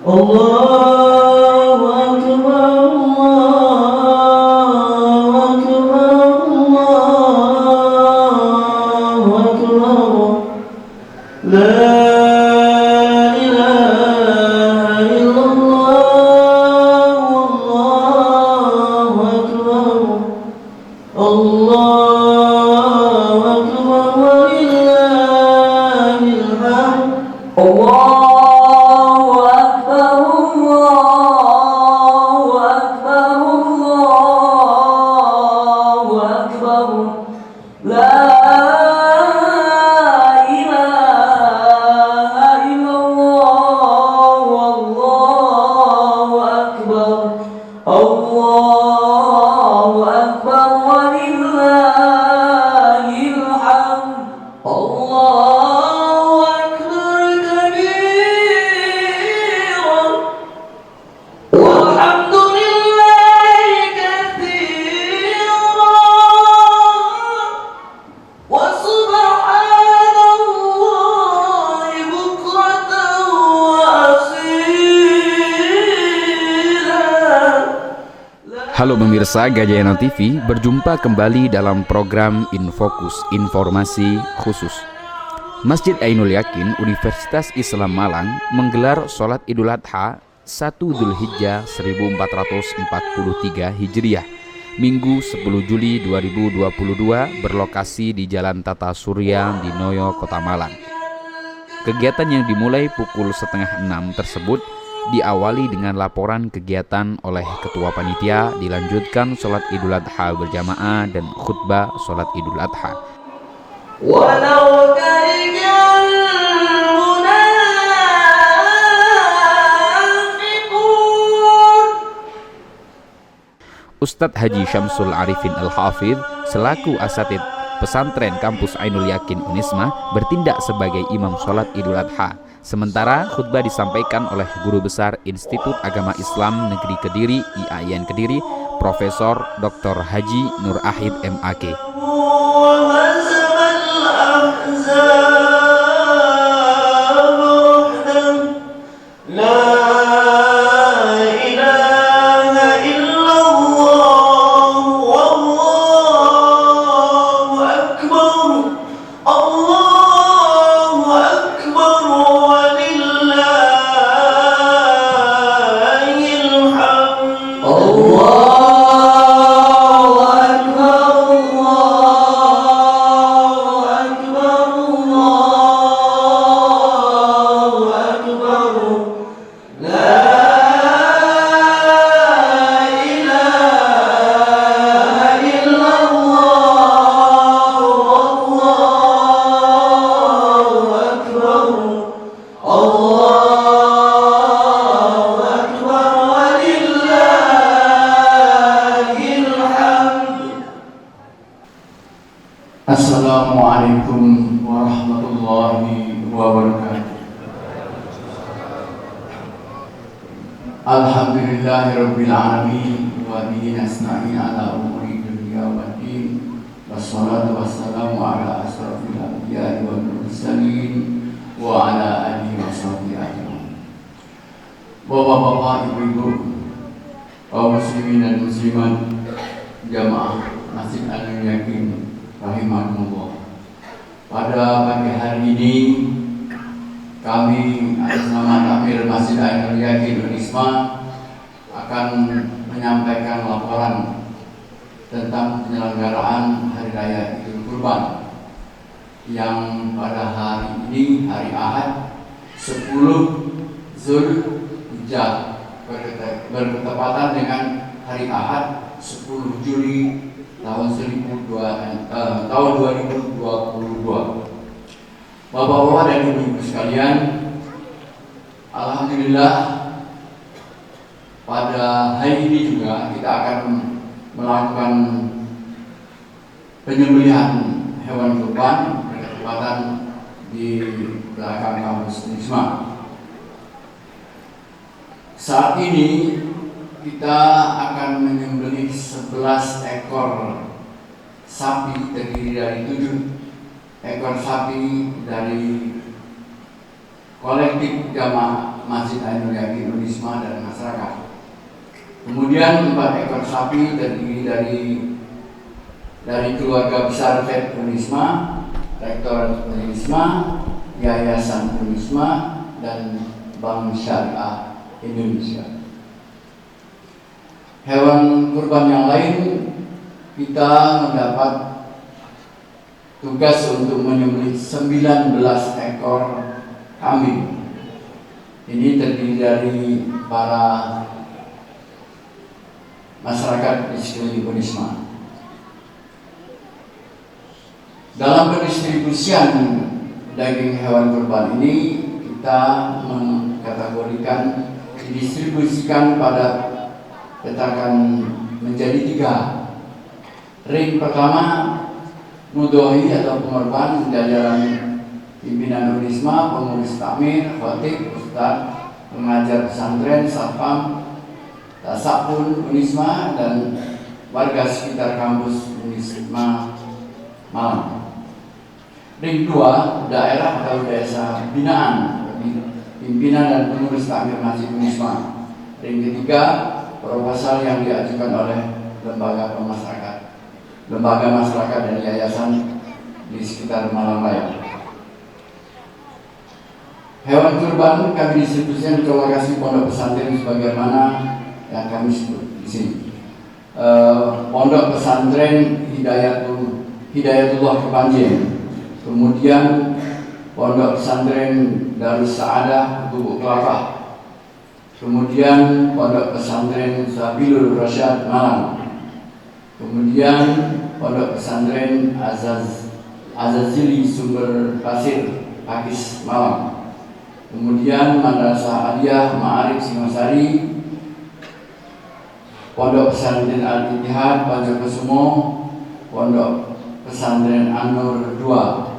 Allahu Akbar, Allahu Akbar, Allahu Akbar. La ilaha illallah, Allahu Akbar. Allahu Akbar walillahil hamd. Allahu Akbar, Allahu Akbar, Allahu Akbar. La ilaha illallah, Allahu Akbar. Allahu Akbar walillahil hamd. Allahu Akbar kabiran walhamdulillahi katsiran wa subhanallahi bukratan wa asila. Halo pemirsa Gajayana TV, berjumpa kembali dalam program Infokus, informasi khusus. Masjid Ainul Yakin Universitas Islam Malang menggelar sholat Idul Adha 1 Dzulhijjah 1443 Hijriah, Minggu 10 Juli 2022 berlokasi di Jalan Tata Surya di Noyo, Kota Malang. Kegiatan yang dimulai pukul 5:30 tersebut diawali dengan laporan kegiatan oleh Ketua Panitia, dilanjutkan sholat Idul Adha berjamaah dan khutbah sholat Idul Adha. Walau karihal munafiqun. Ustadz Haji Syamsul Arifin Al-Hafidh selaku asatid pesantren kampus Ainul Yakin Unisma bertindak sebagai imam sholat Idul Adha. Sementara khutbah disampaikan oleh Guru Besar Institut Agama Islam Negeri Kediri IAIN Kediri, Profesor Dr. Haji Nur Ahid MAK. Assalamualaikum warahmatullahi wabarakatuh. Alhamdulillahirabbil alamin wa bihi nasta'in ala umuri dunya waddin. Wassalatu wassalamu ala asrofil anbiya'i wal mursalin wa ala alihi washabbihi ajmain. Bapak-bapak, ibu-ibu, kaum muslimin dan muslimat, jamaah Masjid Ainul Yakin rahimahumullah. Pada pagi hari ini kami atas nama Takmir Masjid Ainul Yakin Unisma akan menyampaikan laporan tentang penyelenggaraan Hari Raya Idul Kurban yang pada hari ini, hari Ahad 10 Dzulhijjah, bertepatan dengan hari Ahad 10 Juli tahun 2022. Bapak-bapak dan ibu-ibu sekalian, alhamdulillah pada hari ini juga kita akan melakukan penyembelihan hewan kurban bertepatan di belakang kampus Unisma. Saat ini kita akan menyembelih 11 ekor sapi, terdiri dari 7 ekor sapi dari kolektif jamaah Masjid Ainul Yakin Unisma dan masyarakat. Kemudian 4 ekor sapi terdiri dari keluarga besar Ted Unisma, Rektor Unisma, Yayasan Unisma, dan Bank Syariah Indonesia. Hewan kurban yang lain kita mendapat tugas untuk menyembelih 19 ekor kambing. Ini terdiri dari para masyarakat di sekeliling Unisma. Dalam pendistribusian daging hewan kurban ini kita mengkategorikan didistribusikan pada petakan menjadi 3. Ring pertama mudhohi atau pengorban jajaran pimpinan Unisma, pengurus takmir, khatib, ustaz, pengajar pesantren, satpam, tasawuf Unisma, dan warga sekitar kampus Unisma Malang. Ring 2 daerah atau desa binaan pimpinan dan pengurus takmir Masjid Unisma. Ring ketiga proposal yang diajukan oleh lembaga masyarakat dan yayasan di sekitar Malang Raya. Hewan kurban kami distribusikan ke lokasi pondok pesantren sebagaimana yang kami sebut di sini. Pondok pesantren Hidayatullah Kepanjen, kemudian pondok pesantren Darus Saadah Bubuk Kelapa, kemudian pondok pesantren Sabilul Rasyad Malang, kemudian pondok pesantren Azazili Sumber Pasir Pakis Malang, kemudian Madrasah Aliyah Ma'arif Singosari, pondok pesantren Al-Ittihad Pancokosumo, pondok pesantren An-Nur 2,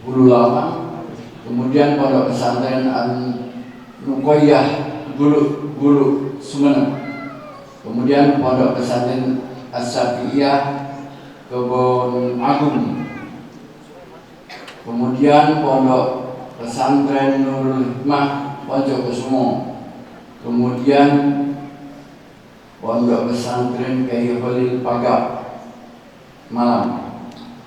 Bulu Lawang, kemudian pondok pesantren An-Nukoyah Bulu Sumeneb, kemudian pondok pesantren As-Syafi'iyah Kebon Agung, kemudian pondok pesantren Nurul Hikmah Pancokosumo, kemudian pondok pesantren Kiai Khalil Pagak Malang,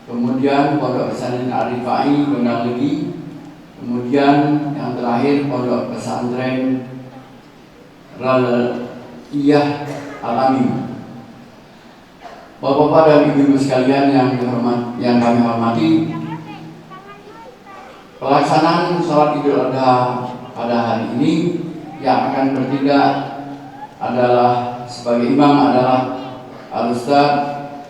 kemudian pondok pesantren Arifai Gondang Legi, kemudian yang terakhir pondok pesantren Raliyah Alami. Bapak-bapak dan ibu-ibu sekalian yang kami hormati, pelaksanaan sholat Idul Adha pada hari ini yang akan bertindak adalah sebagai imam adalah Al-Ustaz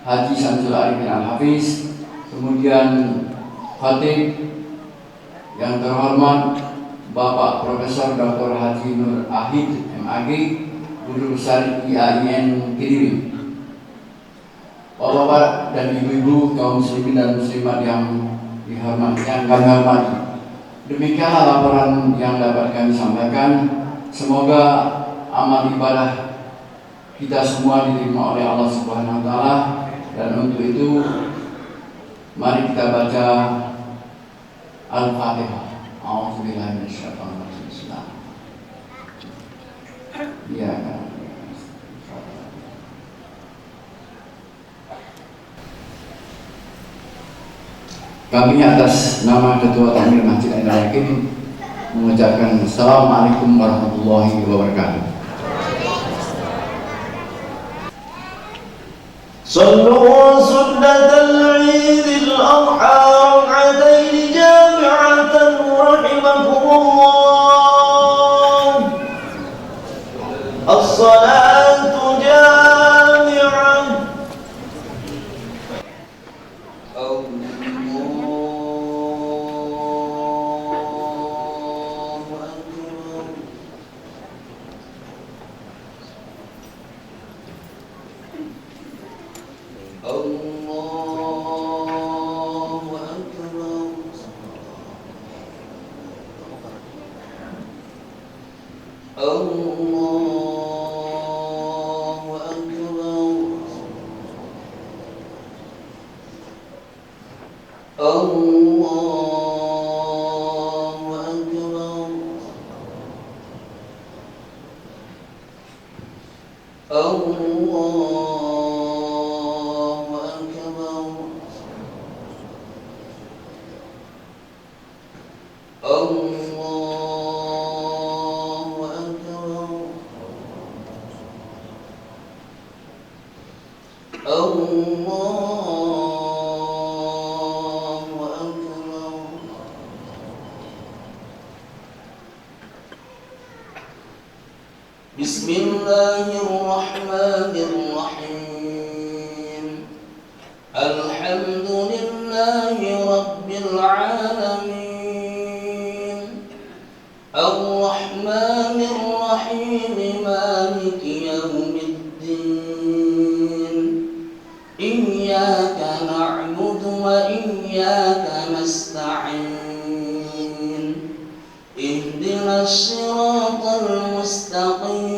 Haji Syamsul Arifin Al-Hafiz, kemudian khatib yang terhormat Bapak Profesor Dr. Haji Nur Ahid MAG, Guru Besar IAIN Kediri. Bapak-bapak dan ibu-ibu kaum muslimin dan muslimat yang kami hormati, demikianlah laporan yang dapat kami sampaikan. Semoga amal ibadah kita semua diterima oleh Allah Subhanahu wa taala, dan untuk itu mari kita baca Al-Fatihah. A'udzubillahi minasyaitonir rajim. Ya kan. Kami atas nama Ketua Takmir Masjid Ainul Yakin mengucapkan Assalamualaikum warahmatullahi wabarakatuh. صلوا سنة العيد الأضحى ركعتين جامعة رحمكم الله. الصلاة جامعة. بسم الله الرحمن الرحيم الحمد لله رب العالمين الرحمن الرحيم مالك يوم الدين إياك نعبد وإياك نستعين اهدنا الصراط المستقيم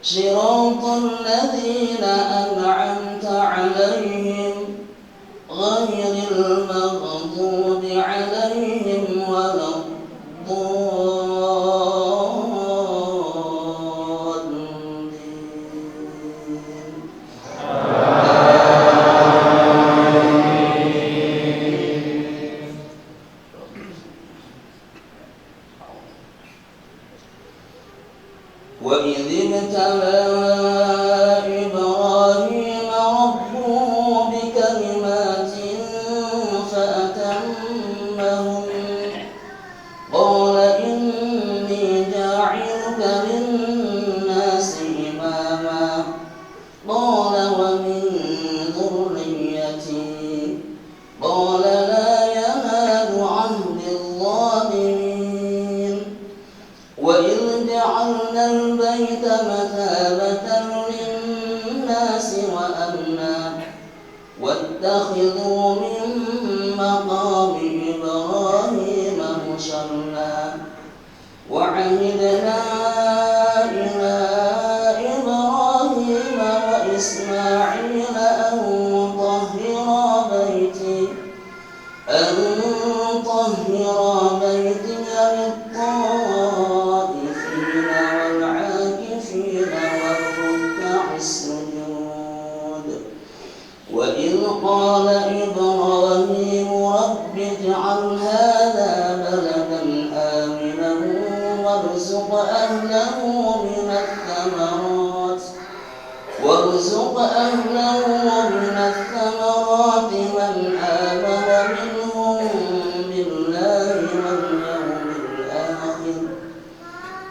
صراط الذين أنعمت عليهم غير المغضوب عليهم ولا وإذ ابتلى إبراهيم ربه بكلمات فأتمهن قال إني جاعلك للناس إماما قال ومن ذريتي قال لا ينال عهد الظالمين وإذ جعلنا البيت مثابة للناس وأمنا واتخذوا من مقام إبراهيم مصلى وعهدنا إلى إبراهيم وإسماعيل أن طهرا بيتي للطائفين والعاكفين والركع السجود وإذ قال إبراهيم رب اجعل هذا بلدا آمنا وارزق أهله من الثمرات من آمن منهم بالله واليوم الآخر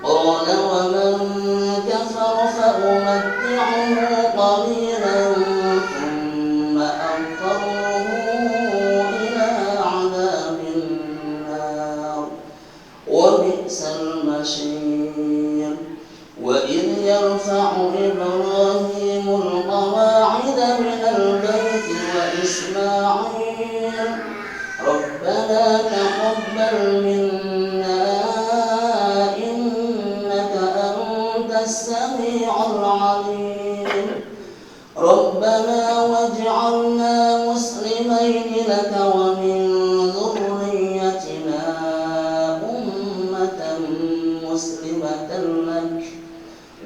قال ومن كفر فأمتعه قليلا ثم أضطره إلى عذاب النار وبئس المصير وإذ يرفع إبراهيم القواعد من البيت وإسماعيل ربنا تقبل منا إنك أنت السميع العليم ربنا واجعلنا مسلمين لك ومن ذريتنا أمة مسلمة لك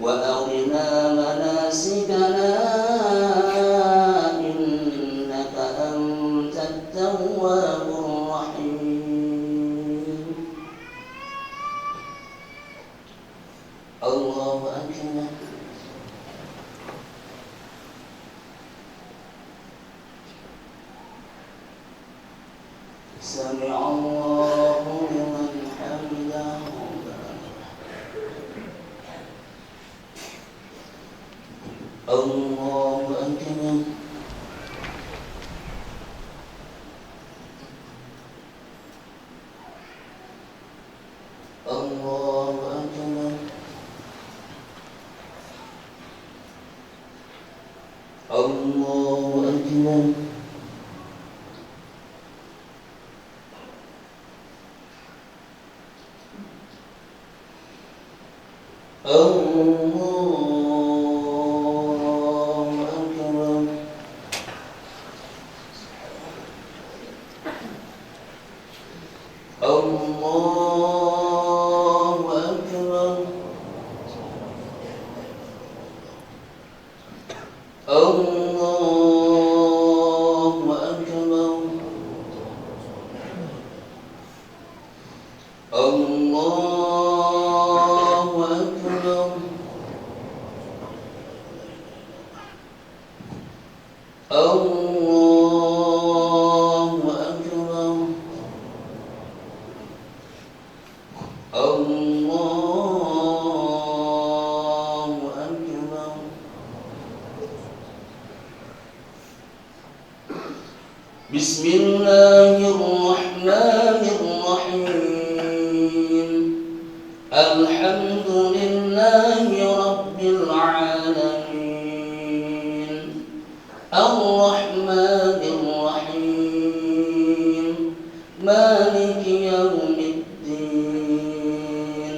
وأرنا مناسكنا إنك أنت التواب الرحيم الله أكبر سمع الله لمن حمده الله أكبر الله أكبر الله أكبر الله الله الرحمن الرحيم الحمد لله رب العالمين الرحمن الرحيم مالك يوم الدين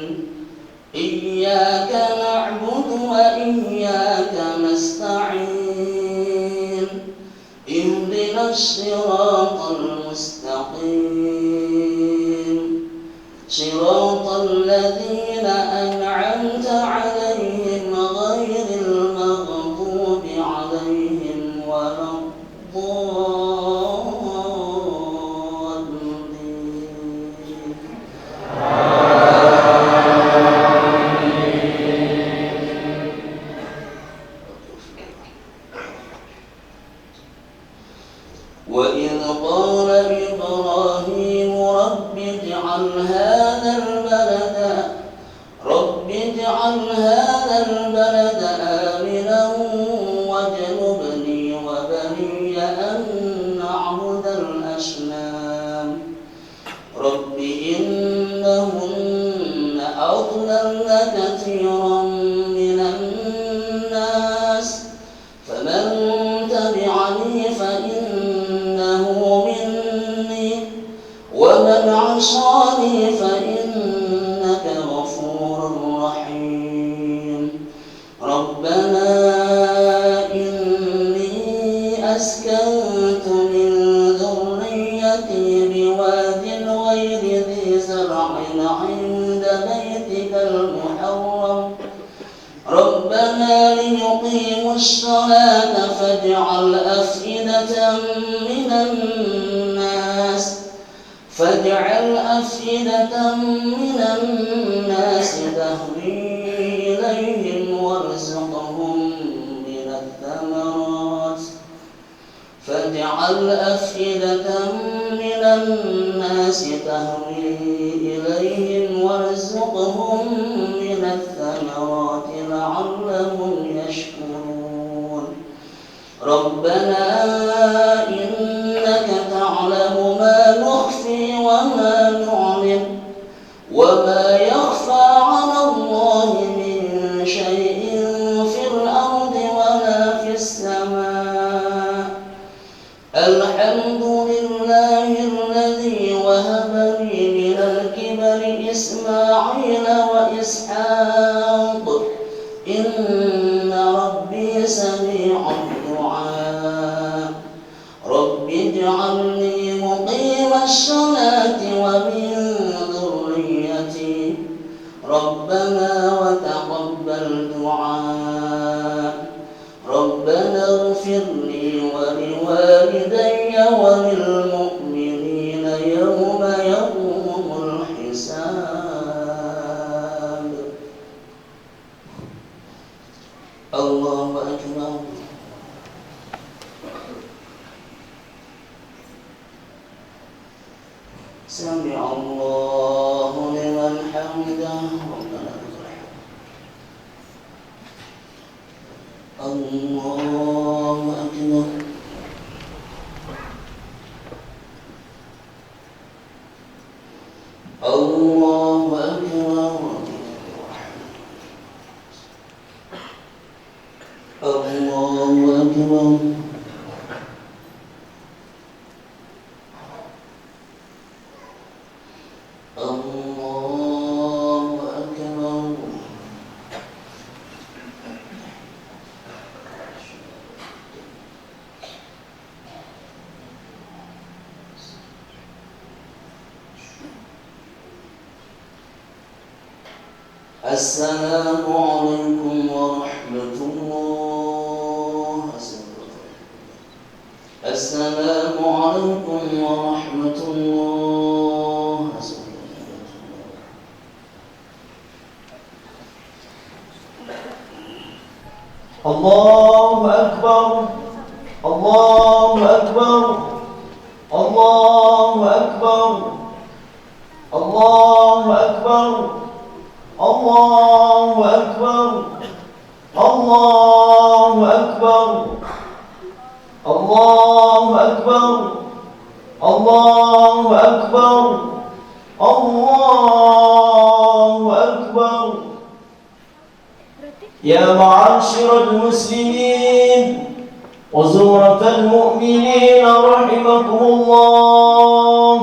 إياك نعبد وإياك نستعين اهدنا الصراط المستقيم صراط الذين أنعمت عليهم غير المغضوب عليهم ولا الضالين. وإذ قال إبراهيم رب اجعل هذا البلد آمنا واجنبني وبني أن نعبد الأصنام رب إنهن أضللن كثيرا من الناس فمن تبعني فإنه مني ومن عصاني فإنك غفور رحيم ربنا إني أسكنت من ذريتي بواد غير ذي زرع عند بيتك المحرم ربنا ليقيموا الصلاة فاجعل أفئدة من الناس تهوي إليهم وارزقهم من الثمرات لعلهم يشكرون ربنا إنك تعلم ما نخفي وما نعلن وما يخفى على الله من شيء في الأرض ولا في السماء الحمد لله الذي وهب لي من الكبر إسماعيل وإسحاق إن ربي سميع الدعاء رب اجعلني مقيم الصلاة ومن ذريتي ربنا وتقبل دعاء ربنا اغفر لي ولوالدي وللمؤمنين يوم يقوم الحساب. الله أكبر. سمع الله لمن حمده ربنا لك الحمد. الله أكبر. الله أكبر. الله أكبر. السلام عليكم ورحمة الله. السلام عليكم ورحمة الله. الله أكبر. الله أكبر. الله أكبر. الله أكبر. الله أكبر. الله أكبر. الله أكبر. الله أكبر الله أكبر يا معاشر المسلمين وزمرة المؤمنين رحمكم الله،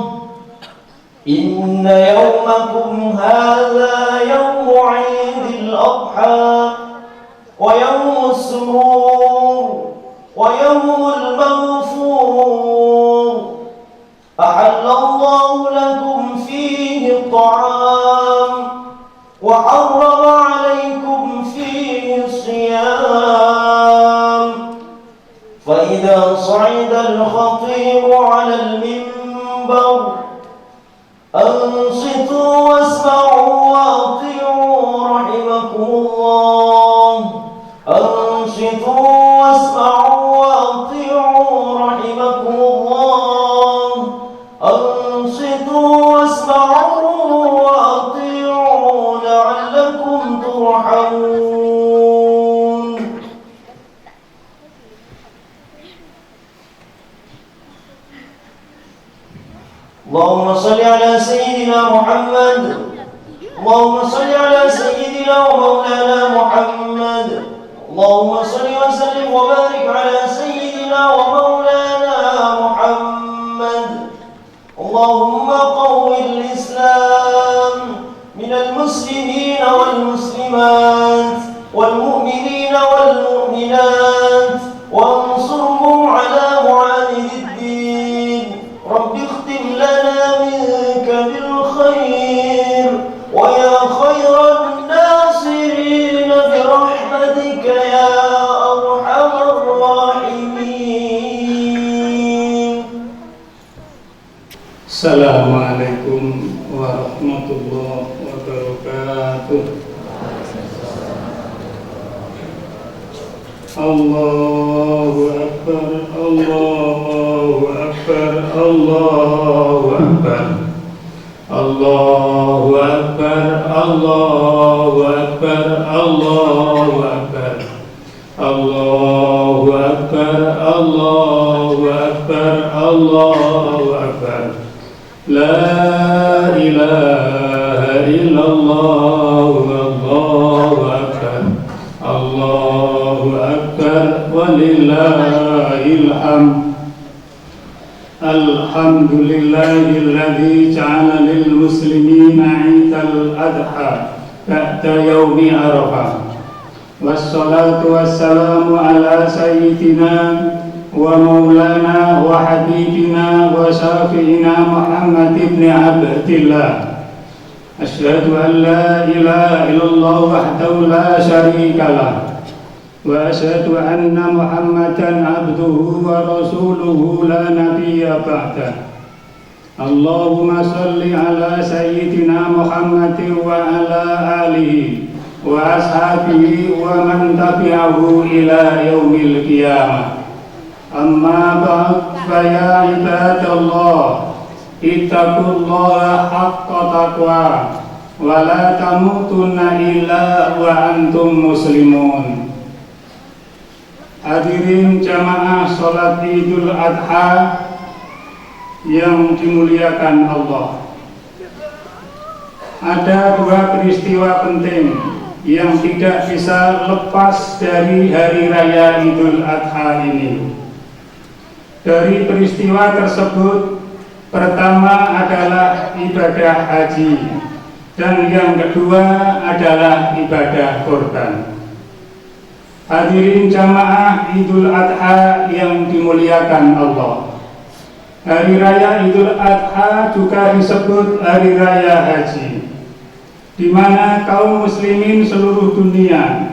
إن يومكم هذا يوم عيد الأضحى ويوم السرور ويوم المغفور، أحل الله لكم فيه الطعام وحرم عليكم فيه الصيام، فإذا صعد الخطيب على المنبر أنصتوا واسمعوا وأطيعوا رحمكم الله، أنصتوا واسمعوا وأطيعوا رحمكم الله، أنصتوا واسمعوا وأطيعوا لعلكم ترحمون. اللهم صل على سيدنا محمد، اللهم صل على سيدنا ومولانا محمد، اللهم صل وسلم وبارك على سيدنا ومولانا محمد. اللهم قوِ الإسلام من المسلمين والمسلمات والمؤمنين والمؤمنات وانصرهم على معاند الدين. رب اختم لنا منك بالخير ويا خير الناصرين برحمتك يا أرحم الراحمين. Assalamualaikum warahmatullahi wabarakatuh. Allahu Akbar, Allahu Akbar, Allahu Akbar, Allahu Akbar, Allahu Akbar, Allahu Akbar, Allahu Akbar, Allahu Akbar, Allahu Akbar. La ilaha illallah, Allahu Akbar, Allahu Akbar, walillahil hamd. Alhamdulillahilladzi ja'ala lil muslimina 'idal adha ba'da yaumi arafah. Wassalatu wassalamu ala sayyidina wa maulana wa habibina wa syafi'ina Muhammad ibn Abdillah. Asyhadu an la ilaha illallah wahdahu la syarika lah, wa asyhadu anna Muhammadan abduhu wa rasuluhu la nabiyya ba'dah. Allahumma salli ala sayyidina Muhammadin wa ala alihi wa ashabihi wa man tabi'ahu ila yaumil qiyamah. Amma ba'd, fa ya ibadallah, ittaqullaha haqqa taqwa wa la tamutunna illa wa antum muslimun. Hadirin jamaah salat Idul Adha yang dimuliakan Allah, ada dua peristiwa penting yang tidak bisa lepas dari hari raya Idul Adha ini. Dari peristiwa tersebut, pertama adalah ibadah haji dan yang kedua adalah ibadah kurban. Hadirin jamaah Idul Adha yang dimuliakan Allah, hari raya Idul Adha juga disebut hari raya haji, di mana kaum muslimin seluruh dunia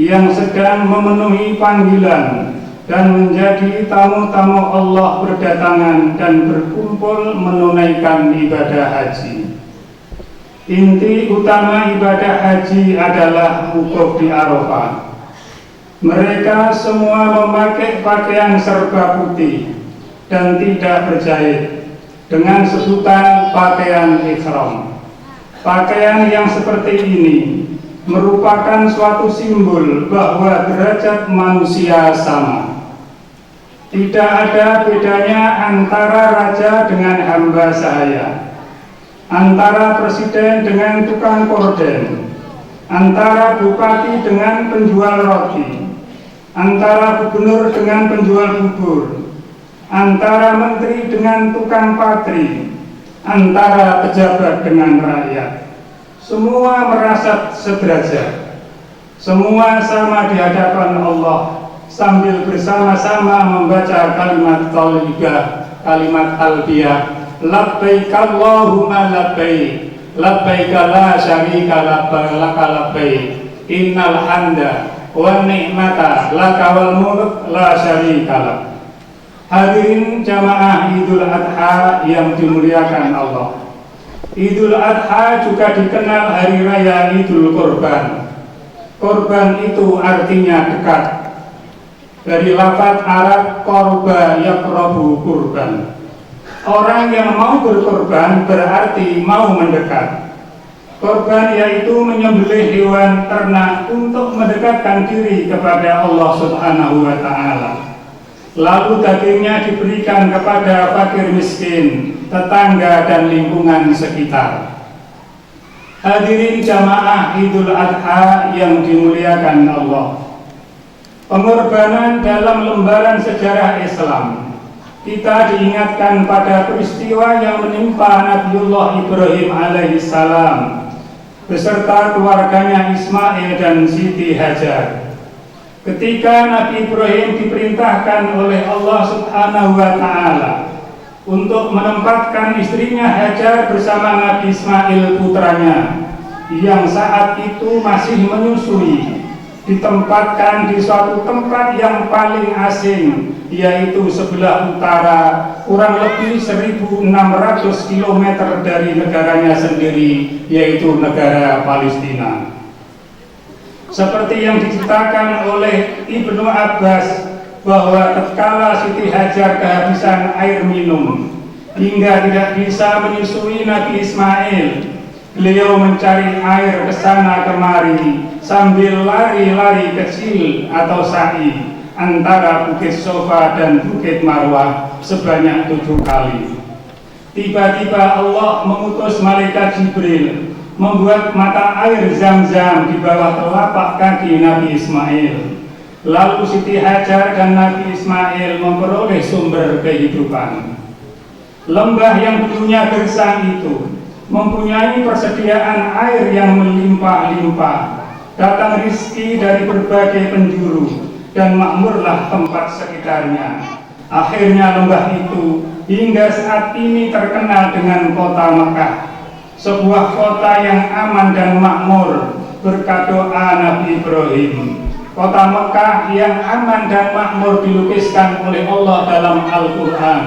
yang sedang memenuhi panggilan dan menjadi tamu-tamu Allah berdatangan dan berkumpul menunaikan ibadah haji. Inti utama ibadah haji adalah wukuf di Arafah. Mereka semua memakai pakaian serba putih dan tidak berjahit dengan sebutan pakaian ihram. Pakaian yang seperti ini merupakan suatu simbol bahwa derajat manusia sama. Tidak ada bedanya antara raja dengan hamba sahaya, antara presiden dengan tukang korden, antara bupati dengan penjual roti, antara gubernur dengan penjual bubur, antara menteri dengan tukang patri, antara pejabat dengan rakyat. Semua merasa sederajat, semua sama di hadapan Allah, sambil bersama-sama membaca kalimat thayyibah, kalimat talbiyah, labbaik Allahumma labbaik, labbaik la syarika laka labbaik, innal hamda wa ni'mata laka wal mulk la syarika lak. Hadirin jamaah Idul Adha yang dimuliakan Allah. Idul Adha juga dikenal hari raya Idul Kurban. Kurban itu artinya dekat. Dari lafaz Arab korba yakrobu kurban. Orang yang mau berkorban berarti mau mendekat. Korban yaitu menyembelih hewan ternak untuk mendekatkan diri kepada Allah Subhanahu wa Ta'ala. Lalu dagingnya diberikan kepada fakir miskin, tetangga dan lingkungan sekitar. Hadirin jamaah Idul Adha yang dimuliakan Allah. Pengorbanan dalam lembaran sejarah Islam, kita diingatkan pada peristiwa yang menimpa Nabiullah Ibrahim alaihissalam beserta keluarganya Ismail dan Siti Hajar. Ketika Nabi Ibrahim diperintahkan oleh Allah Subhanahu wa Ta'ala untuk menempatkan istrinya Hajar bersama Nabi Ismail putranya yang saat itu masih menyusui, ditempatkan di suatu tempat yang paling asing, yaitu sebelah utara, kurang lebih 1.600 km dari negaranya sendiri, yaitu negara Palestina. Seperti yang diceritakan oleh Ibnu Abbas, bahwa tatkala Siti Hajar kehabisan air minum hingga tidak bisa menyusui Nabi Ismail, beliau mencari air ke sana kemari sambil lari-lari kecil atau sa'i antara Bukit Sofa dan Bukit Marwah sebanyak 7 kali. Tiba-tiba Allah mengutus malaikat Jibril membuat mata air Zam-Zam di bawah telapak kaki Nabi Ismail. Lalu Siti Hajar dan Nabi Ismail memperoleh sumber kehidupan. Lembah yang dulunya gersang itu mempunyai persediaan air yang melimpah-limpah. Datang rizki dari berbagai penjuru dan makmurlah tempat sekitarnya. Akhirnya lembah itu hingga saat ini terkenal dengan kota Mekah, sebuah kota yang aman dan makmur berkat doa Nabi Ibrahim. Kota Mekah yang aman dan makmur dilukiskan oleh Allah dalam Al-Quran.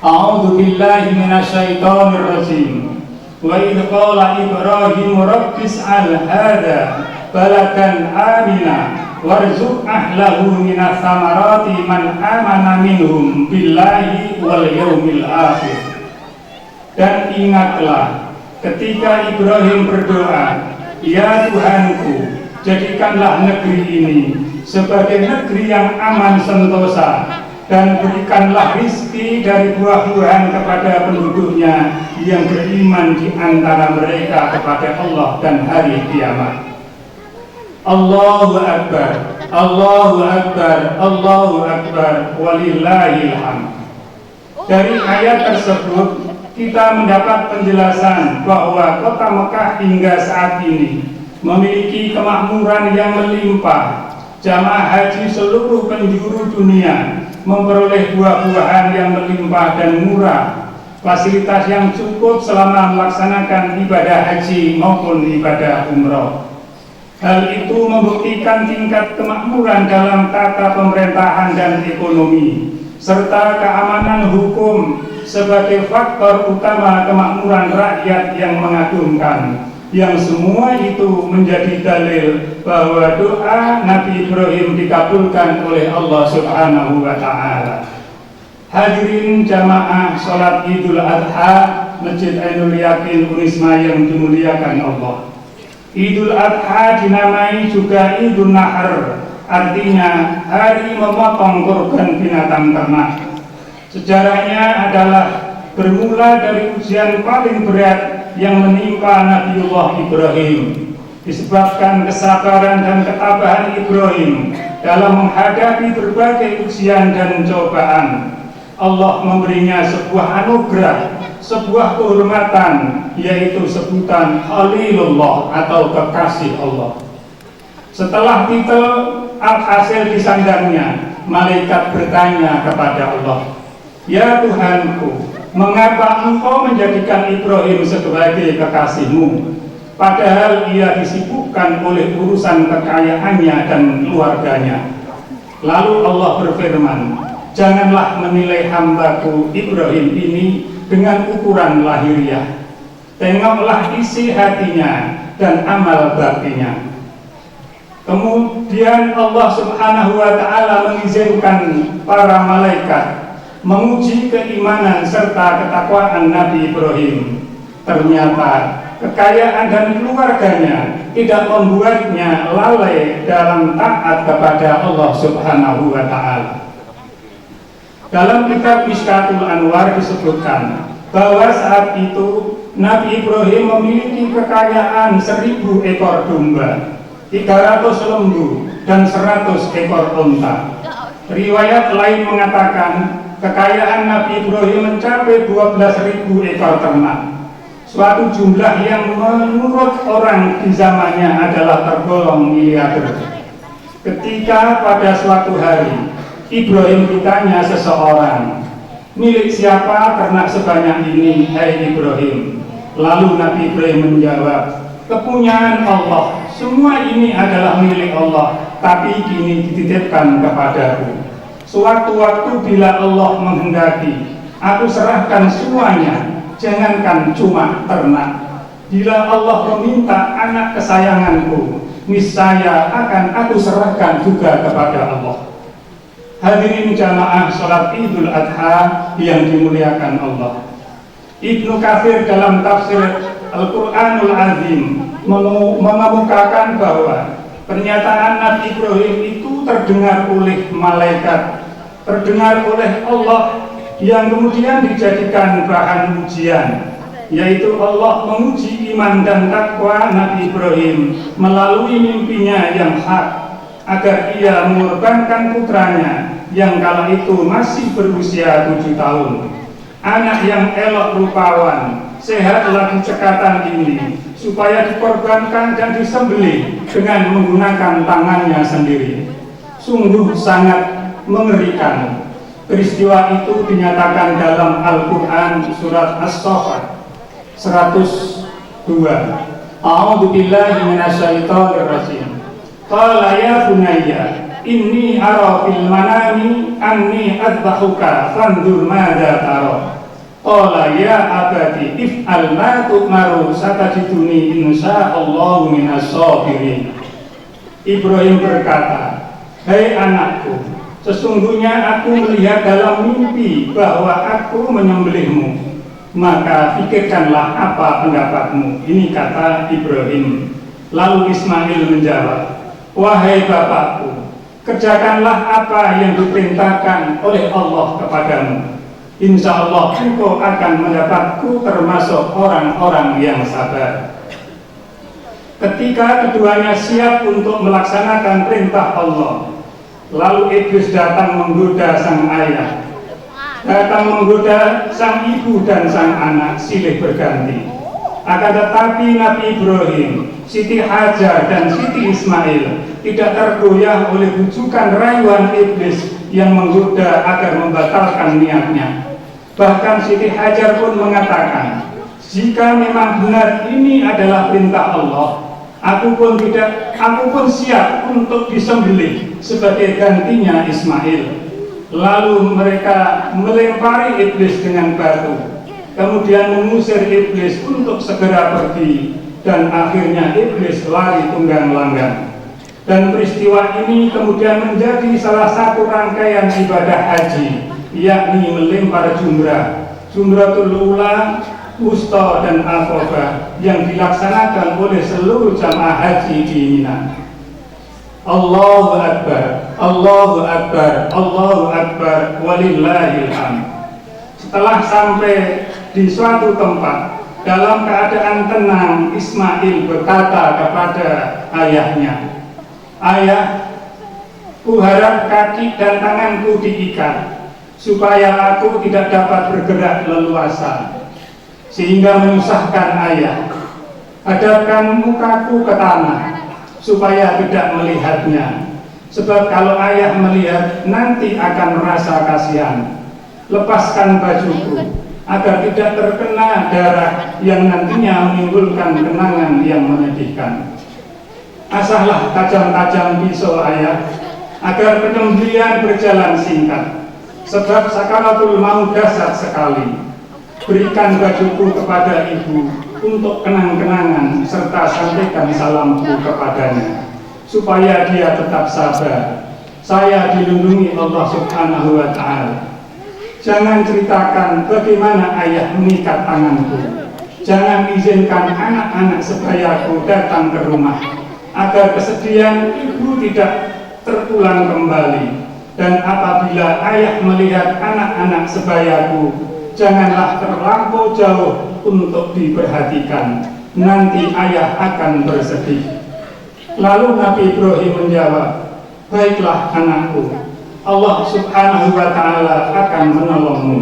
A'udzu billahi minasyaitonir rajim. Wa idh qala Ibrahim rabbis'al hadza baladan amina warzuq ahlahu minas samarati man amana minhum billahi wal yaumil akhir. Dan ingatlah ketika Ibrahim berdoa, ya Tuhanku, jadikanlah negeri ini sebagai negeri yang aman sentosa, dan berikanlah rizki dari buah-buahan kepada penduduknya yang beriman di antara mereka kepada Allah dan hari kiamat. Allahu Akbar, Allahu Akbar, Allahu Akbar, walillahil hamd. Dari ayat tersebut kita mendapat penjelasan bahwa kota Mekah hingga saat ini memiliki kemakmuran yang melimpah. Jamaah haji seluruh penjuru dunia memperoleh buah-buahan yang melimpah dan murah, fasilitas yang cukup selama melaksanakan ibadah haji maupun ibadah umroh. Hal itu membuktikan tingkat kemakmuran dalam tata pemerintahan dan ekonomi, serta keamanan hukum sebagai faktor utama kemakmuran rakyat yang mengagumkan, yang semua itu menjadi dalil bahwa doa Nabi Ibrahim dikabulkan oleh Allah Subhanahu wa Ta'ala. Hadirin jamaah sholat Idul Adha Masjid Ainul Yakin Unisma yang dimuliakan Allah. Idul Adha dinamai juga Idul Nahar artinya hari memotong kurban binatang ternak. Sejarahnya adalah bermula dari ujian paling berat yang menimpa Nabiullah Ibrahim, disebabkan kesabaran dan ketabahan Ibrahim dalam menghadapi berbagai ujian dan cobaan. Allah memberinya sebuah anugerah, sebuah kehormatan, yaitu sebutan Khalilullah atau kekasih Allah. Setelah titel alhasil disandangnya, malaikat bertanya kepada Allah, "Ya Tuhanku, mengapa engkau menjadikan Ibrahim sebagai kekasihmu, padahal ia disibukkan oleh urusan kekayaannya dan keluarganya?" Lalu Allah berfirman, "Janganlah menilai hambaku Ibrahim ini dengan ukuran lahiriah. Tengoklah isi hatinya dan amal baktinya." Kemudian Allah Subhanahu wa Ta'ala mengizinkan para malaikat menguji keimanan serta ketakwaan Nabi Ibrahim. Ternyata kekayaan dan keluarganya tidak membuatnya lalai dalam taat kepada Allah Subhanahu wa Ta'ala. Dalam kitab Mishkatul Anwar disebutkan bahwa saat itu Nabi Ibrahim memiliki kekayaan 1000 ekor domba, 300 lembu, dan 100 ekor unta. Riwayat lain mengatakan kekayaan Nabi Ibrahim mencapai 12.000 ekor ternak, suatu jumlah yang menurut orang di zamannya adalah tergolong miliarder. Ketika pada suatu hari Ibrahim ditanya seseorang, "Milik siapa ternak sebanyak ini, hai Ibrahim?" Lalu Nabi Ibrahim menjawab, "Kepunyaan Allah, semua ini adalah milik Allah, tapi kini dititipkan kepadaku. Sewaktu-waktu bila Allah menghendaki, aku serahkan semuanya, jangankan cuma ternak. Bila Allah meminta anak kesayanganku, niscaya akan aku serahkan juga kepada Allah." Hadirin jamaah sholat Idul Adha yang dimuliakan Allah, Ibnu Katsir dalam tafsir Al-Quranul Azim mengemukakan bahwa pernyataan Nabi Ibrahim itu terdengar oleh malaikat, terdengar oleh Allah, yang kemudian dijadikan bahan ujian, yaitu Allah menguji iman dan takwa Nabi Ibrahim melalui mimpinya yang hak, agar ia mengorbankan putranya yang kala itu masih berusia 7 tahun. Anak yang elok rupawan, sehat lagi cekatan ini, supaya dikorbankan dan disembelih dengan menggunakan tangannya sendiri. Sungguh sangat mengerikan. Peristiwa itu dinyatakan dalam Al-Quran surat As-Saffat 102. A'udzu billahi minasyaitonir rajim. Qala ya bunayya inni ara fil manami anni adbahuka fanzur madza tara. Qala ya abati if'al ma tu'maru satajiduni insyaallahu minas sabirin. Ibrahim berkata, "Hai anakku, sesungguhnya aku melihat dalam mimpi bahwa aku menyembelihmu. Maka pikirkanlah apa pendapatmu." Ini kata Ibrahim. Lalu Ismail menjawab, "Wahai bapakku, kerjakanlah apa yang diperintahkan oleh Allah kepadamu. Insya Allah engkau akan mendapatku termasuk orang-orang yang sabar." Ketika keduanya siap untuk melaksanakan perintah Allah, lalu iblis datang menggoda sang ayah, datang menggoda sang ibu dan sang anak silih berganti. Akan tetapi Nabi Ibrahim, Siti Hajar dan Siti Ismail tidak tergoyah oleh bujukan rayuan iblis yang menggoda agar membatalkan niatnya. Bahkan Siti Hajar pun mengatakan, "Jika memang benar ini adalah perintah Allah, aku pun siap untuk disembelih sebagai gantinya Ismail." Lalu mereka melempari iblis dengan batu, kemudian mengusir iblis untuk segera pergi, dan akhirnya iblis lari tunggang langgang. Dan peristiwa ini kemudian menjadi salah satu rangkaian ibadah haji, yakni melempar jumrah, Jumratul Ula, Wusta, dan Aqabah yang dilaksanakan oleh seluruh jamaah haji di Mina. Allahu Akbar, Allahu Akbar, Allahu Akbar, walillahil hamd. Setelah sampai di suatu tempat, dalam keadaan tenang, Ismail berkata kepada ayahnya, "Ayah, kuharap kaki dan tanganku diikat, supaya aku tidak dapat bergerak leluasa, sehingga menyusahkan ayah. Hadapkan mukaku ke tanah, supaya tidak melihatnya. Sebab kalau ayah melihat, nanti akan merasa kasihan. Lepaskan bajuku, agar tidak terkena darah yang nantinya menimbulkan kenangan yang menyedihkan. Asahlah tajam-tajam pisau ayah, agar penyembelihan berjalan singkat. Sebab sakaratul maut dahsyat sekali. Berikan bajuku kepada ibu untuk kenang-kenangan, serta sampaikan salamku kepadanya, supaya dia tetap sabar. Saya dilindungi Allah Subhanahu wa Ta'ala. Jangan ceritakan bagaimana ayah mengikat tanganku. Jangan izinkan anak-anak sebayaku datang ke rumah, agar kesedihan ibu tidak terulang kembali. Dan apabila ayah melihat anak-anak sebayaku, janganlah terlampau jauh untuk diperhatikan. Nanti ayah akan bersedih." Lalu Nabi Ibrahim menjawab, "Baiklah anakku, Allah Subhanahu wa Ta'ala akan menolongmu."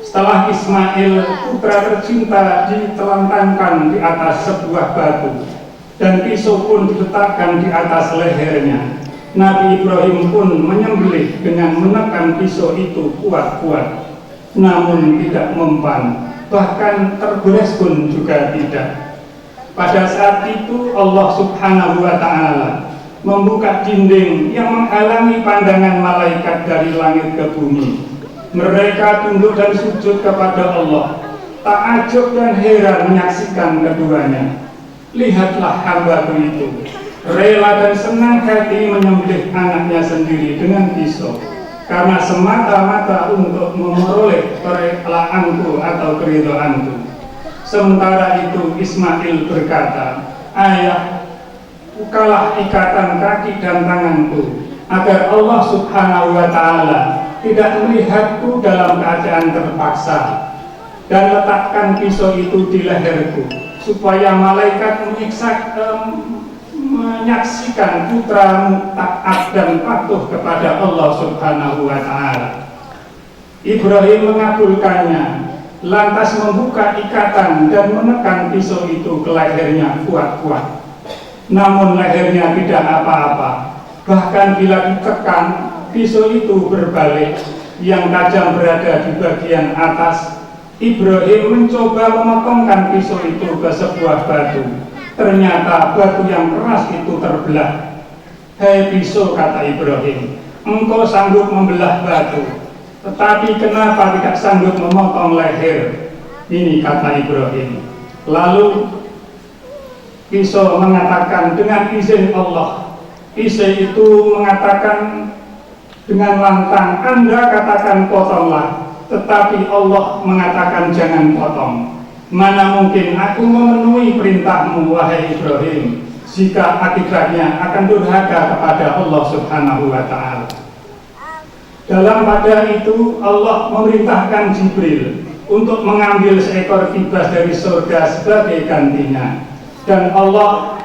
Setelah Ismail, putra tercinta, ditelentangkan di atas sebuah batu, dan pisau pun diletakkan di atas lehernya, Nabi Ibrahim pun menyembelih dengan menekan pisau itu kuat-kuat, namun tidak mempan, bahkan tergores pun juga tidak. Pada saat itu Allah Subhanahu wa Ta'ala membuka dinding yang menghalangi pandangan malaikat dari langit ke bumi. Mereka tunduk dan sujud kepada Allah, takjub dan heran menyaksikan keduanya. Lihatlah hambaku itu, rela dan senang hati menyembelih anaknya sendiri dengan pisau, karena semata-mata untuk memperoleh kerelaanku atau keridhaanku. Sementara itu Ismail berkata, "Ayah, bukalah ikatan kaki dan tanganku, agar Allah Subhanahu wa Ta'ala tidak melihatku dalam keadaan terpaksa, dan letakkan pisau itu di leherku, supaya malaikat menyaksikan putramu taat dan patuh kepada Allah Subhanahu wa Ta'ala." Ibrahim mengabulkannya, lantas membuka ikatan dan menekan pisau itu ke lehernya kuat-kuat. Namun lehernya tidak apa-apa. Bahkan bila ditekan, pisau itu berbalik, yang tajam berada di bagian atas. Ibrahim mencoba memotongkan pisau itu ke sebuah batu. Ternyata batu yang keras itu terbelah. "Hei pisau," kata Ibrahim, "engkau sanggup membelah batu, tetapi kenapa tidak sanggup memotong leher?" Ini kata Ibrahim. Lalu pisau mengatakan, "Dengan izin Allah." Pisau itu mengatakan dengan lantang, "Anda katakan potonglah," tetapi Allah mengatakan jangan potong. "Mana mungkin aku memenuhi perintahmu, wahai Ibrahim, jika akibatnya akan durhaka kepada Allah Subhanahu wa Ta'ala." Dalam pada itu Allah memerintahkan Jibril untuk mengambil seekor kibas dari surga sebagai gantinya, dan Allah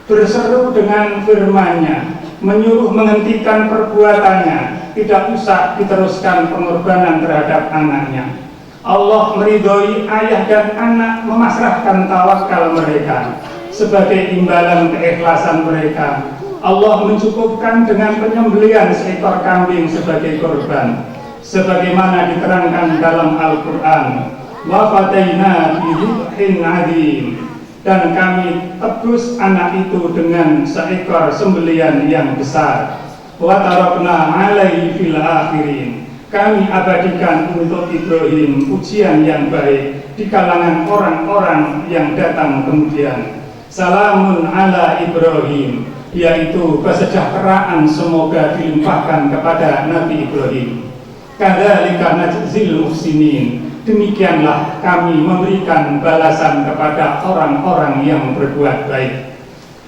berseru dengan firman-Nya, menyuruh menghentikan perbuatannya, tidak usah diteruskan pengorbanan terhadap anaknya. Allah meridhoi ayah dan anak memasrahkan tawakal mereka sebagai imbalan keikhlasan mereka. Allah mencukupkan dengan penyembelihan seekor kambing sebagai korban, sebagaimana diterangkan dalam Al-Quran, "Wa fadaina bi dzibhin adzim," dan kami tebus anak itu dengan seekor sembelian yang besar. "Wa tarakna 'alaihi fil akhirin," kami abadikan untuk Ibrahim ujian yang baik di kalangan orang-orang yang datang kemudian. "Salamun ala Ibrahim," yaitu kesejahteraan semoga dilimpahkan kepada Nabi Ibrahim. "Kadzalika najzil muhsinin," demikianlah kami memberikan balasan kepada orang-orang yang berbuat baik.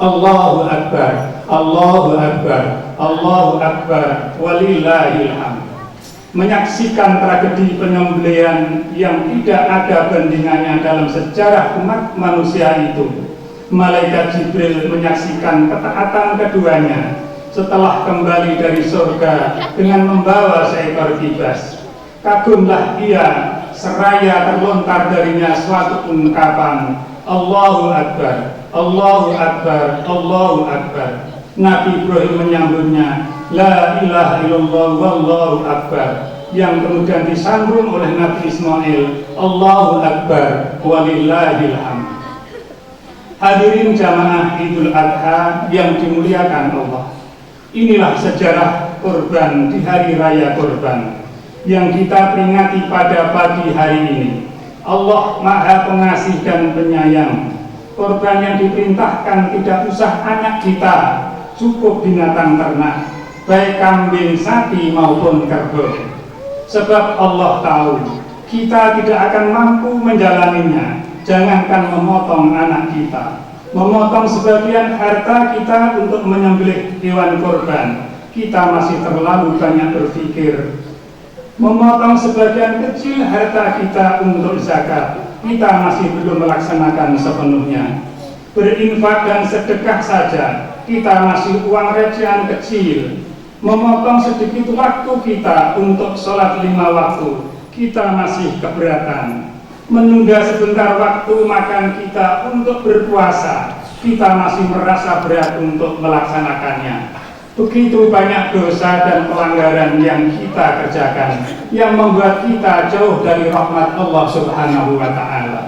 Allahu Akbar, Allahu Akbar, Allahu Akbar, walillahil hamd. Menyaksikan tragedi penyembelihan yang tidak ada bandingannya dalam sejarah umat manusia itu, Malaikat Jibril menyaksikan ketaatan keduanya setelah kembali dari surga dengan membawa seekor kibas. Kagumlah ia seraya terlontar darinya suatu ungkapan, Allahu Akbar, Allahu Akbar, Allahu Akbar. Nabi Ibrahim menyambutnya, La ilaha illallah wallahu akbar, yang kemudian disambung oleh Nabi Ismail, Allahu Akbar walillahil hamd. Hadirin jamaah Idul Adha yang dimuliakan Allah, inilah sejarah kurban di hari raya kurban yang kita peringati pada pagi hari ini. Allah Maha Pengasih dan Penyayang. Kurban yang diperintahkan tidak usah anak kita, cukup binatang ternak, baik kambing, sapi maupun kerbau. Sebab Allah tahu kita tidak akan mampu menjalaninya. Jangankan memotong anak kita, memotong sebagian harta kita untuk menyembelih hewan kurban, kita masih terlalu banyak berpikir. Memotong sebagian kecil harta kita untuk zakat, kita masih belum melaksanakan sepenuhnya. Berinfak dan sedekah saja, kita masih uang recehan kecil. Memotong sedikit waktu kita untuk sholat 5 waktu, kita masih keberatan. Menunda sebentar waktu makan kita untuk berpuasa, kita masih merasa berat untuk melaksanakannya. Begitu banyak dosa dan pelanggaran yang kita kerjakan, yang membuat kita jauh dari rahmat Allah Subhanahu wa Ta'ala.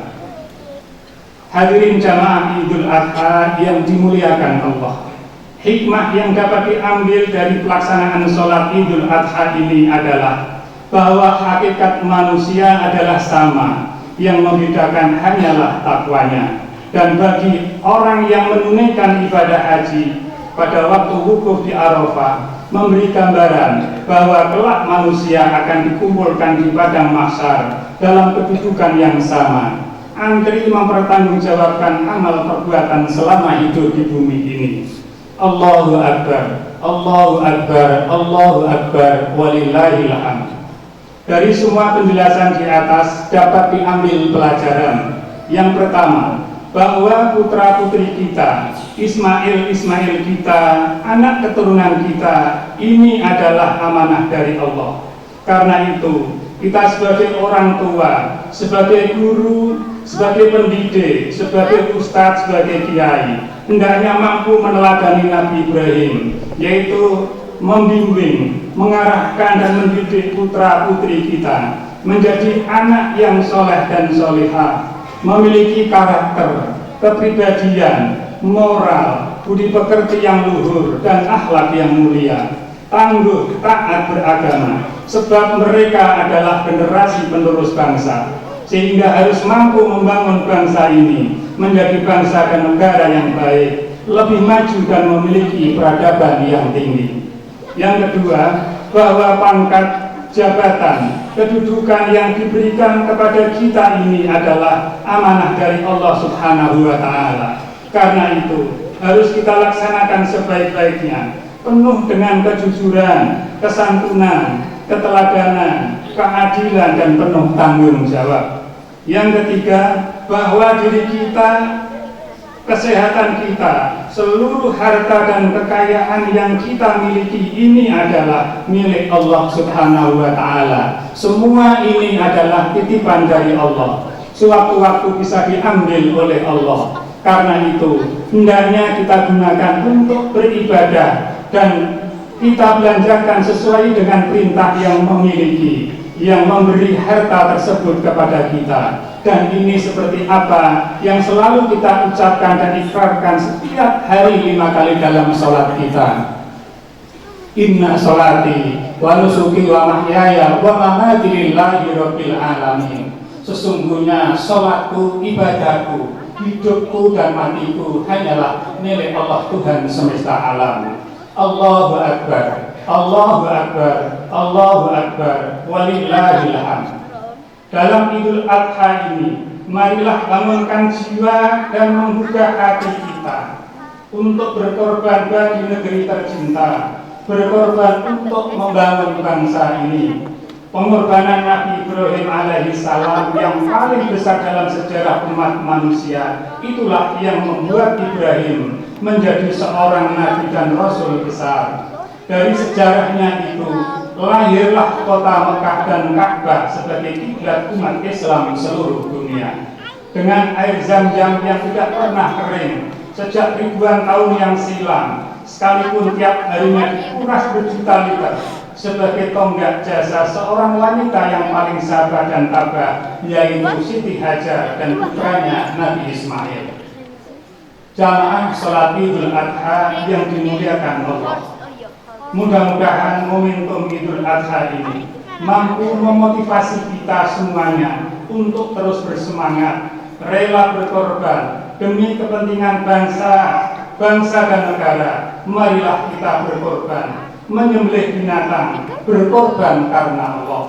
Hadirin jamaah Idul Adha yang dimuliakan Allah, hikmah yang dapat diambil dari pelaksanaan sholat Idul Adha ini adalah bahwa hakikat manusia adalah sama, yang membedakan hanyalah takwanya. Dan bagi orang yang menunaikan ibadah haji pada waktu wukuf di Arafah, memberi gambaran bahwa kelak manusia akan dikumpulkan di padang mahsyar dalam kedudukan yang sama, antri mempertanggungjawabkan amal perbuatan selama hidup di bumi ini. Allahu Akbar, Allahu Akbar, Allahu Akbar, walillahil hamd. Dari semua penjelasan di atas dapat diambil pelajaran. Yang pertama, bahwa putra-putri kita, Ismail kita, anak keturunan kita, ini adalah amanah dari Allah. Karena itu, kita sebagai orang tua, sebagai guru, sebagai pendidik, sebagai ustadz, sebagai kiai, hendaknya mampu meneladani Nabi Ibrahim, yaitu membimbing, mengarahkan dan mendidik putra-putri kita menjadi anak yang soleh dan solehah, memiliki karakter, kepribadian, moral, budi pekerti yang luhur, dan akhlak yang mulia, tangguh, taat beragama, sebab mereka adalah generasi penerus bangsa, sehingga harus mampu membangun bangsa ini menjadi bangsa dan negara yang baik, lebih maju dan memiliki peradaban yang tinggi. Yang kedua, bahwa pangkat, jabatan, kedudukan yang diberikan kepada kita ini adalah amanah dari Allah Subhanahu wa Ta'ala. Karena itu harus kita laksanakan sebaik-baiknya, penuh dengan kejujuran, kesantunan, keteladanan, keadilan, dan penuh tanggung jawab. Yang ketiga, bahwa diri kita, kesehatan kita, seluruh harta dan kekayaan yang kita miliki ini adalah milik Allah Subhanahu wa Ta'ala. Semua ini adalah titipan dari Allah, sewaktu-waktu bisa diambil oleh Allah. Karena itu hendaknya kita gunakan untuk beribadah dan kita belanjakan sesuai dengan perintah yang memiliki, yang memberi harta tersebut kepada kita. Dan ini seperti apa yang selalu kita ucapkan dan ikrarkan setiap hari 5 kali dalam sholat kita. Inna sholati wa nusuki wa mahyaya wa mamati lillahi rabbil alamin. Sesungguhnya sholatku, ibadahku, hidupku dan matiku hanyalah milik Allah Tuhan semesta alam. Allahu Akbar, Allahu Akbar, Allahu Akbar, walillahil hamd. Dalam Idul Adha ini, marilah bangunkan jiwa dan menggugah hati kita. untuk berkorban bagi negeri tercinta, berkorban untuk membangun bangsa ini. Pengorbanan Nabi Ibrahim alaihissalam yang paling besar dalam sejarah umat manusia, itulah yang membuat Ibrahim menjadi seorang nabi dan rasul besar. Dari sejarahnya itu lahirlah kota Mekah dan Ka'bah sebagai kiblat umat Islam seluruh dunia. Dengan air Zam-Zam yang tidak pernah kering sejak ribuan tahun yang silam, sekalipun tiap harinya dikuras berjuta liter, sebagai tonggak jasa seorang wanita yang paling sabar dan tabah, yaitu Siti Hajar dan putranya Nabi Ismail. Jamaah sholat Idul Adha yang dimuliakan Allah, mudah-mudahan momentum Idul Adha ini mampu memotivasi kita semuanya untuk terus bersemangat, rela berkorban demi kepentingan bangsa dan negara. Marilah kita berkorban, menyembelih binatang, berkorban karena Allah.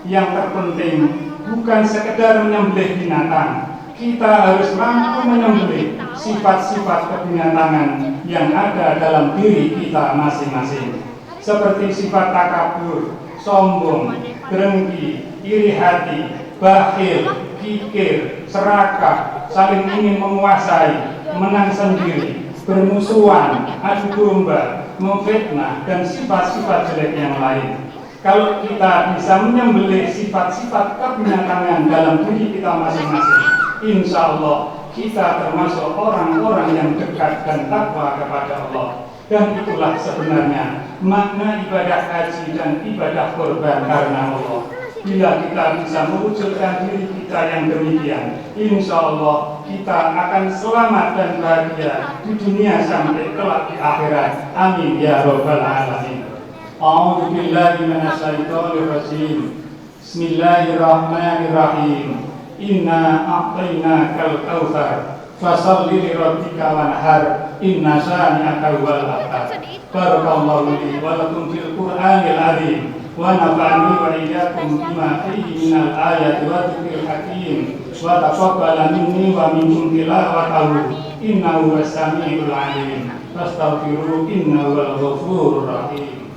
Yang terpenting bukan sekedar menyembelih binatang, kita harus mampu menyembelih sifat-sifat kebinatangan yang ada dalam diri kita masing-masing, seperti sifat takabur, sombong, dengki, iri hati, bakhil, kikir, serakah, saling ingin menguasai, menang sendiri, bermusuhan, adu domba, memfitnah, dan sifat-sifat jelek yang lain. Kalau kita bisa menyembelih sifat-sifat kebinatangan dalam diri kita masing-masing, insya Allah kita termasuk orang-orang yang dekat dan takwa kepada Allah. Dan itulah sebenarnya makna ibadah haji dan ibadah korban karena Allah. Bila kita bisa mewujudkan diri kita yang demikian, insya Allah kita akan selamat dan bahagia di dunia sampai kelak di akhirat. Amin ya rabbal alamin. A'udzu billahi minasyaitonir rajim. Bismillahirrahmanirrahim. Inna a'tainakal kautsar fasalli li rabbika wanhar inna syani'aka huwal abtar. Barakallahu li wa lakum fil Qur'anil azim wa nafa'ani wa iyyakum bima fihi minal ayati wa dzikril hakim wa taqabbala minni wa minkum tilawatahu innahu was-sami'ul 'alim. Fastaghfiru innahu wal ghafurur rahim.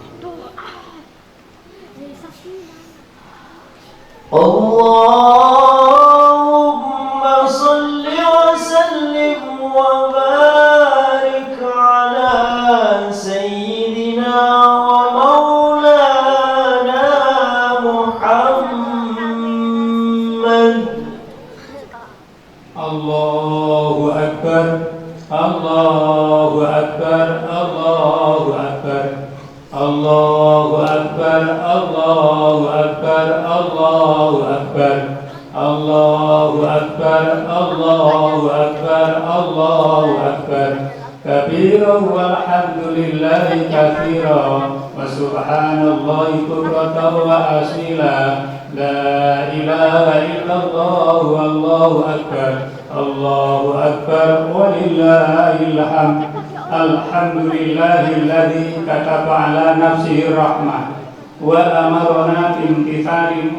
Allahumma salli wa sallim wa barik ala sayyidina wa maulana Muhammad. Allahu Akbar, Allahu Akbar, Allahu Akbar, Allahu Akbar, Allahu Akbar, Allahu Akbar, Allahu Akbar, Allahu Akbar, Allahu Akbar. Kabiran walhamdulillahi katsiran wa subhanallahi bukratan wa asila. La ilaha illallah wallahu akbar. Allahu akbar walillahil hamd. Alhamdulillahilladzi kataba ala nafsihi rahmah wa amarna bi imtithali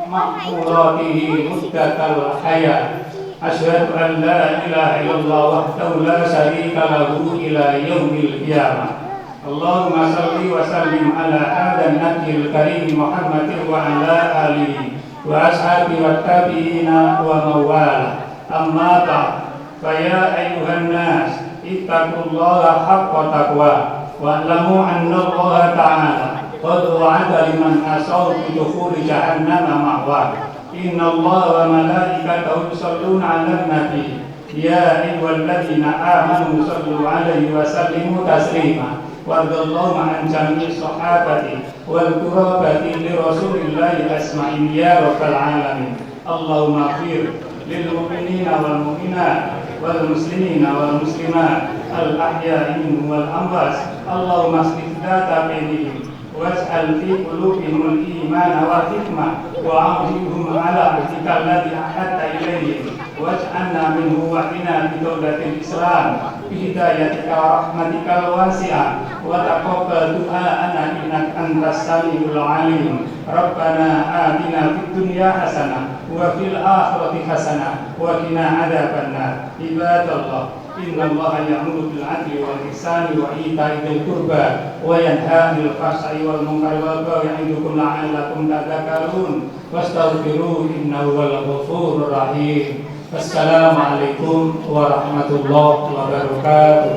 ma'muratihi muddatal hayat. Asyhadu an la ilaha illallah wahdahu la syarika lahu ila yaumil qiyamah. Allahumma salli wa sallim ala hadha nabiyil karim Muhammadin wa ala alihi wa ashabihi wa tabi'ina wa mawala. Amma ba'd, fa ya ayyuhan nas ittaqullaha haqqa taqwa wa'lamu anna Allah ta'ala qad wa'ada liman asaw bi dukhuli jahannama ma'wa. Inna Allah wa malaikatahu yusalluna 'alan nabi ya ayyuhalladzina amanu sallu 'alaihi wa sallimu taslima. Warḍallahu an jami'i sahabati wal qurabati li rasulillahi asma'in ya rabbal alamin. Allahumma ighfir lil mu'minina wal mu'minat wal muslimina wal muslimat al ahya'i minhum wal amwat. Allahumma aslih dhata bainihim waj'al fi qulubihim al iman wal hikmah wa a'inhum ala ahdika alladhi ahadta ilayhim waj'alna minhu wa qina bi dawlatil islam bi hidayatika wa rahmatikal wasi'ah wa taqabbal du'a'ana innaka antas samiul alim. Rabbana atina fid dunya hasanah wa fil akhirati hasanah wa qina adzabannar. Ibadallah, Innallaha ya'muru bil 'adli wal ihsani wa ita'i dzil qurba wa yanha 'anil fahsya'i wal munkari wal baghi ya'idukum la'allakum tadhakkarun wastaghfiru innahu huwal ghafurur rahim. Wassalamualaikum warahmatullahi wabarakatuh.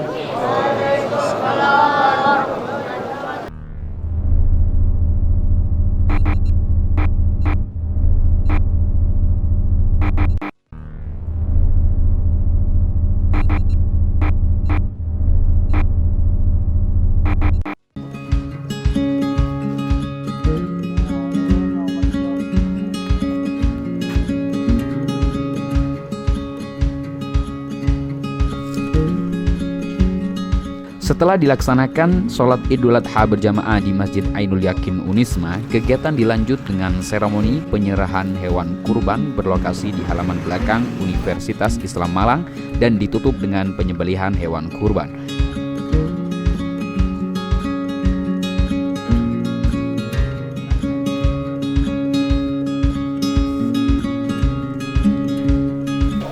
Setelah dilaksanakan sholat Idul Adha berjamaah di Masjid Ainul Yakin Unisma, kegiatan dilanjut dengan seremoni penyerahan hewan kurban berlokasi di halaman belakang Universitas Islam Malang dan ditutup dengan penyembelihan hewan kurban.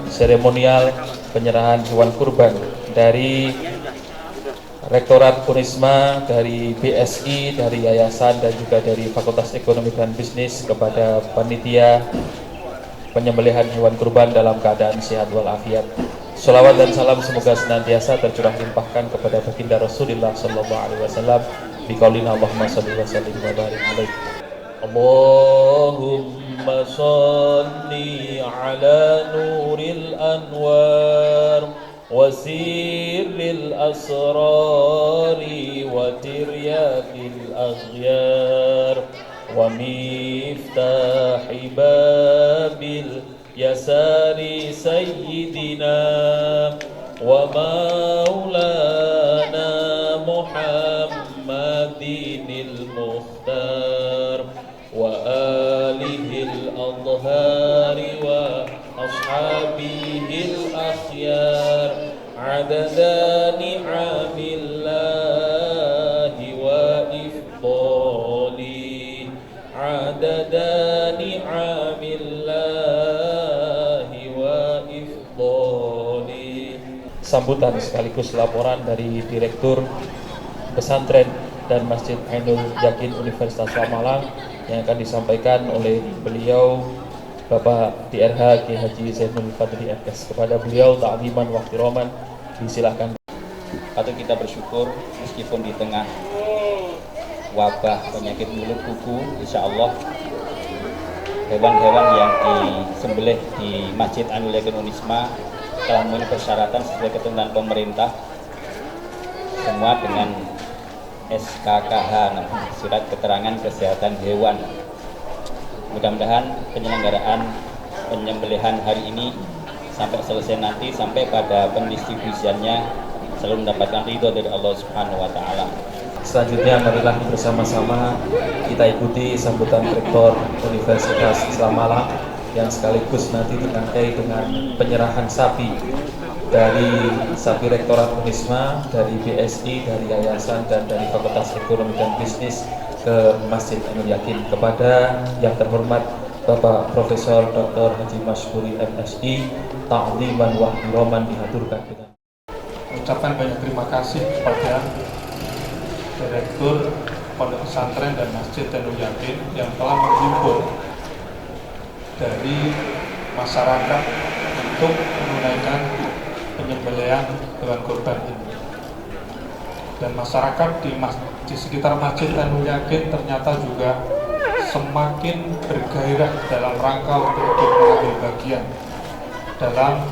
Seremonial penyerahan hewan kurban dari Rektorat Unisma, dari BSI, dari Yayasan, dan juga dari Fakultas Ekonomi dan Bisnis kepada panitia penyembelihan hewan kurban dalam keadaan sehat walafiat. Sholawat dan salam semoga senantiasa tercurah limpahkan kepada baginda Rasulullah Sallallahu Alaihi Wasallam. Biqaulina Allahumma sholli wa sallim wa barik alaihi. Allahumma sholli ala nuril anwar وسير الأسرار وترياق الأغيار ومفتاح باب اليسار سيدنا ومولانا محمد المختار وآله الأطهار وأصحابه الأخيار عدد نعم الله وإفضاله عدد نعم الله وإفضاله. Sambutan sekaligus laporan dari Direktur Pesantren dan Masjid Ainul Yakin Universitas Islam Malang yang akan disampaikan oleh beliau Bapak DRH Kiai Haji Zainul Fadli FS. Kepada beliau ta'ziman wa ihtiroman, disilahkan. Patut kita bersyukur meskipun di tengah wabah penyakit mulut kuku, insya Allah hewan-hewan yang disembelih di Masjid Ainul Yakin Unisma telah memenuhi persyaratan sesuai ketentuan pemerintah, semua dengan SKKH, Surat Keterangan Kesehatan Hewan. Mudah-mudahan penyelenggaraan penyembelihan hari ini sampai selesai nanti, sampai pada pendistribusiannya selalu mendapatkan ridho dari Allah Subhanahu wa Ta'ala. Selanjutnya marilah bersama-sama kita ikuti sambutan Rektor Universitas Islam Malang yang sekaligus nanti dirangkai dengan penyerahan sapi dari sapi Rektorat Unisma, dari BSI, dari Yayasan, dan dari Fakultas Ekonomi dan Bisnis ke Masjid Ainul Yakin. Kepada yang terhormat Bapak Profesor Dr. Haji Masyhuri MSI, ta'ziman wa ihtiroman dihaturkan dengan ucapan banyak terima kasih kepada Direktur Pondok Pesantren dan Masjid Ainul Yakin yang telah menghimpun dari masyarakat untuk menunaikan penyembelihan hewan kurban ini. Dan masyarakat di sekitar Masjid Ainul Yakin ternyata juga semakin bergairah dalam rangka untuk mengambil bagian dalam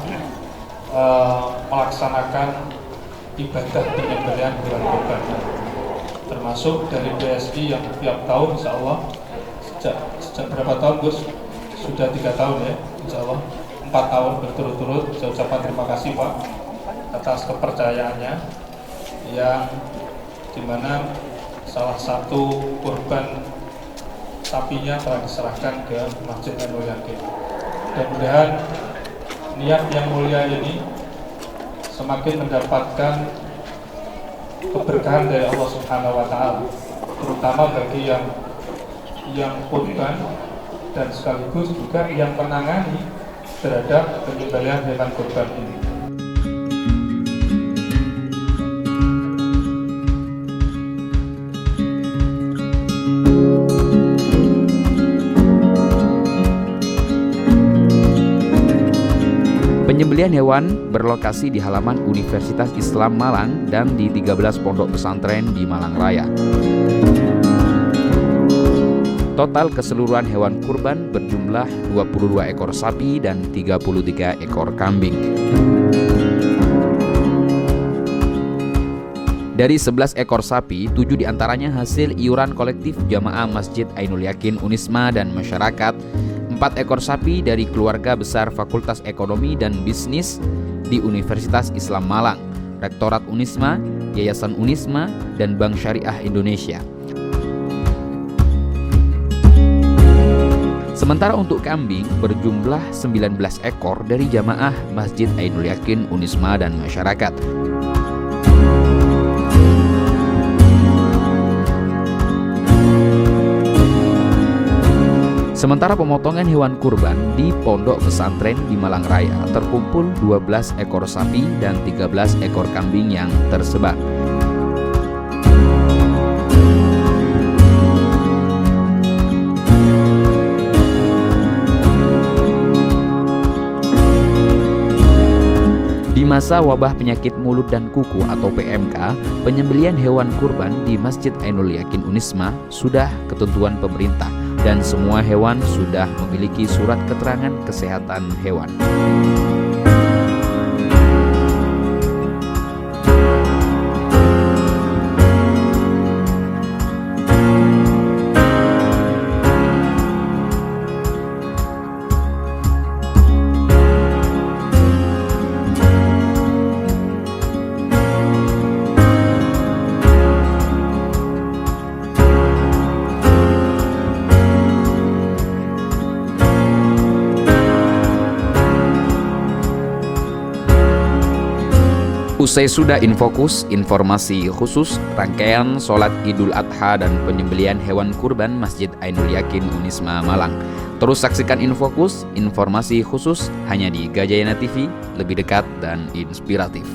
melaksanakan ibadah penyembelihan hewan kurban, termasuk dari BSI yang tiap tahun insya Allah sejak berapa tahun Gus? Sudah 3 tahun ya, insya Allah 4 tahun berturut-turut. Saya ucapkan terima kasih Pak atas kepercayaannya, yang dimana salah satu kurban sapinya telah diserahkan ke Masjid Ainul Yakin. Mudah-mudahan niat yang mulia ini semakin mendapatkan keberkahan dari Allah Subhanahu wa Ta'ala, terutama bagi yang kurban dan sekaligus juga yang menangani terhadap penyembelihan hewan kurban ini. Penyembelihan hewan berlokasi di halaman Universitas Islam Malang dan di 13 pondok pesantren di Malang Raya. Total keseluruhan hewan kurban berjumlah 22 ekor sapi dan 33 ekor kambing. Dari 11 ekor sapi, 7 diantaranya hasil iuran kolektif jamaah Masjid Ainul Yakin Unisma dan masyarakat, 4 ekor sapi dari keluarga besar Fakultas Ekonomi dan Bisnis di Universitas Islam Malang, Rektorat Unisma, Yayasan Unisma, dan Bank Syariah Indonesia. Sementara untuk kambing berjumlah 19 ekor dari jamaah Masjid Ainul Yakin Unisma dan masyarakat. Sementara pemotongan hewan kurban di pondok pesantren di Malang Raya terkumpul 12 ekor sapi dan 13 ekor kambing yang tersebar. Di masa wabah penyakit mulut dan kuku atau PMK, penyembelihan hewan kurban di Masjid Ainul Yakin Unisma sudah ketentuan pemerintah dan semua hewan sudah memiliki surat keterangan kesehatan hewan. Usai sudah Infokus, informasi khusus rangkaian sholat Idul Adha dan penyembelihan hewan kurban Masjid Ainul Yakin Unisma Malang. Terus saksikan Infokus, informasi khusus hanya di Gajayana TV, lebih dekat dan inspiratif.